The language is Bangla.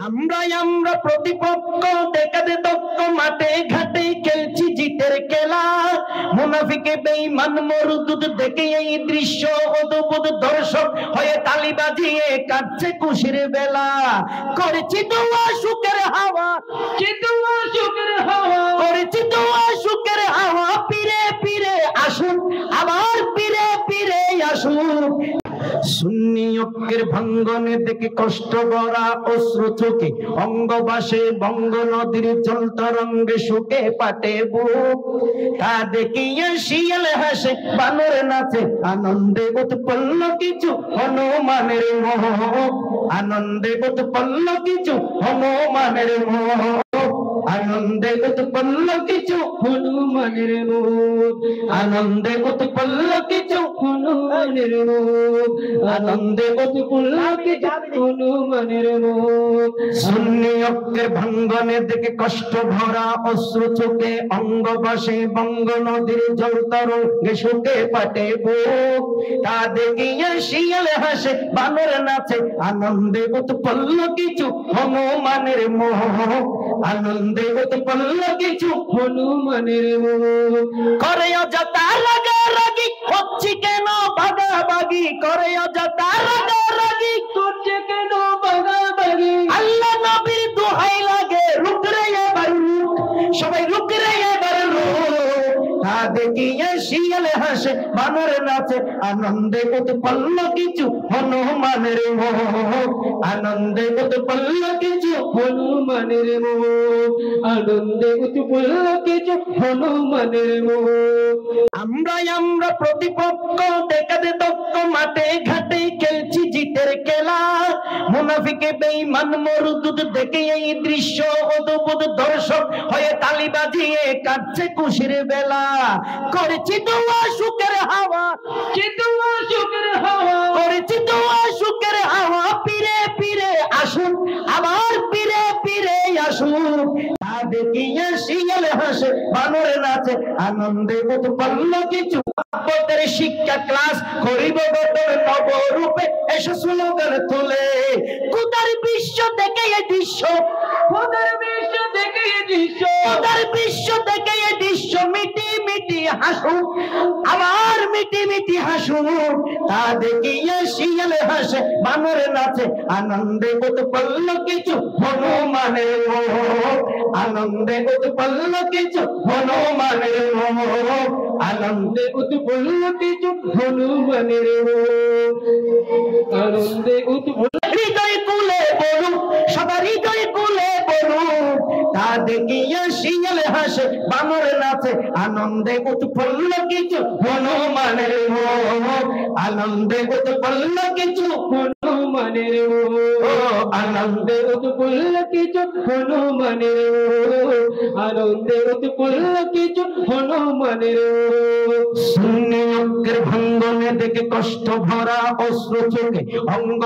আমরা প্রতিপক্ষ দেখাতে দক্ষ মাঠে ঘাটে খেলছি জিতের খেলা মুনাফিকে বেঈমান মরদুদ দেখে এই দৃশ্য অদ্ভুত দর্শক হয়ে তালি বাজিয়ে কাটছে খুশির বেলা করেছি দোয়া সুখের হাওয়া করেছি দোয়া সুখের হাওয়া পীরে পীরে আসুন আবার পীরে পীরে আসুন সুন্নি ঐক্যের ভাঙ্গনে দেখে কষ্ট ভরা অশ্রু চোখে অঙ্গবাসে বঙ্গ নদীর জল তরঙ্গে সুখে পাটে বুক তা দেখিয়া শিয়াল হাসে বানর নাচে আনন্দে উৎপন্ন কিছু হনুমানের মোহ আনন্দে উৎপন্ন কিছু হনুমানের মোহ আনন্দে উৎপন্ন কিছু হনুমানের মুখ আনন্দে উৎপন্ন কিছু হনুমানের মুখ আনন্দে উৎপন্ন কিছু হনুমানের মুখ সুন্নি ঐক্যের ভাঙ্গনে দেখে কষ্ট ভরা অশ্রু চোখে অঙ্গবাসে বঙ্গ নদীর জল তরঙ্গে সুখে পাটে বুক তা দেখিয়া শিয়াল হাসে বানর নাচে আনন্দে উৎপন্ন কিছু হনুমানের মোহ আনন্দে উৎপন্ন কিছু হনুমানের মোহ করে অযথা রাগারাগি হচ্ছে কেন ভাগাভাগি করে অযথা রাগারাগি করছে কেন ভাগাভাগি আল্লাহ নবীর দোহাই লাগে রুকরে এবার রুক সবাই রুকরে এবার রুক তা দেখিয়া শিয়াল হাসে বানর নাচে আনন্দে উৎপন্ন কিছু হনুমানের মোহ আনন্দে উৎপন্ন কিছু হনুমানের মোহ আনন্দে উৎপন্ন কিছু হনুমানের মোহ আমরা প্রতিপক্ষ দেখাতে দক্ষ মাঠে ঘাটে খেলছি জিতের খেলা মুনাফিকে বেঈমান মরদুদ দেখে এই দৃশ্য অদ্ভুত দর্শক হয়ে তালি বাজিয়ে কাটছে খুশির বেলা করেছি দোয়া সুখের হাওয়া করেছি দোয়া সুখের হাওয়া পীরে পীরে আসুন আবার পীরে পীরে আসুন তা দেখিয়া শিয়াল হাসে বানর নাচে আনন্দে উৎপন্ন কিছু আমাদের শিক্ষা ক্লাস করিব বদল নবরূপে এসে স্লোগান তুলে কুদার বিশ্ব দেখে এই দৃশ্য কুদার বিশ্ব দেখে এই দৃশ্য কুদার বিশ্ব দেখে এই দৃশ্য মিটি মিটি হাসুন আবার মিটি মিটি হাসুন তা দেখিয়া শিয়াল হাসে বানর নাচে আনন্দে উৎপন্ন কিছু হনুমানের মোহ আনন্দে উৎপন্ন কিছু হনুমানের মোহ আনন্দে উৎপন্ন কিছু হনুমানের মোহ আনন্দে উৎপন্ন হৃদয় কুলে বলু সবার হৃদয় কুলে বলু তা দেখিয়া শিয়াল হাসে বানর নাচে আনন্দে উৎপন্ন কিছু হনুমানের মোহ আনন্দে উৎপন্ন কিছু হনুমানের মোহ আনন্দে উৎপন্ন কিছু হনুমানের মোহ আনন্দে উৎপন্ন কিছু হনুমানের মোহ সুন্নি ঐক্যের ভাঙ্গনে দেখে কষ্ট ভরা অশ্রু চোখে অঙ্গ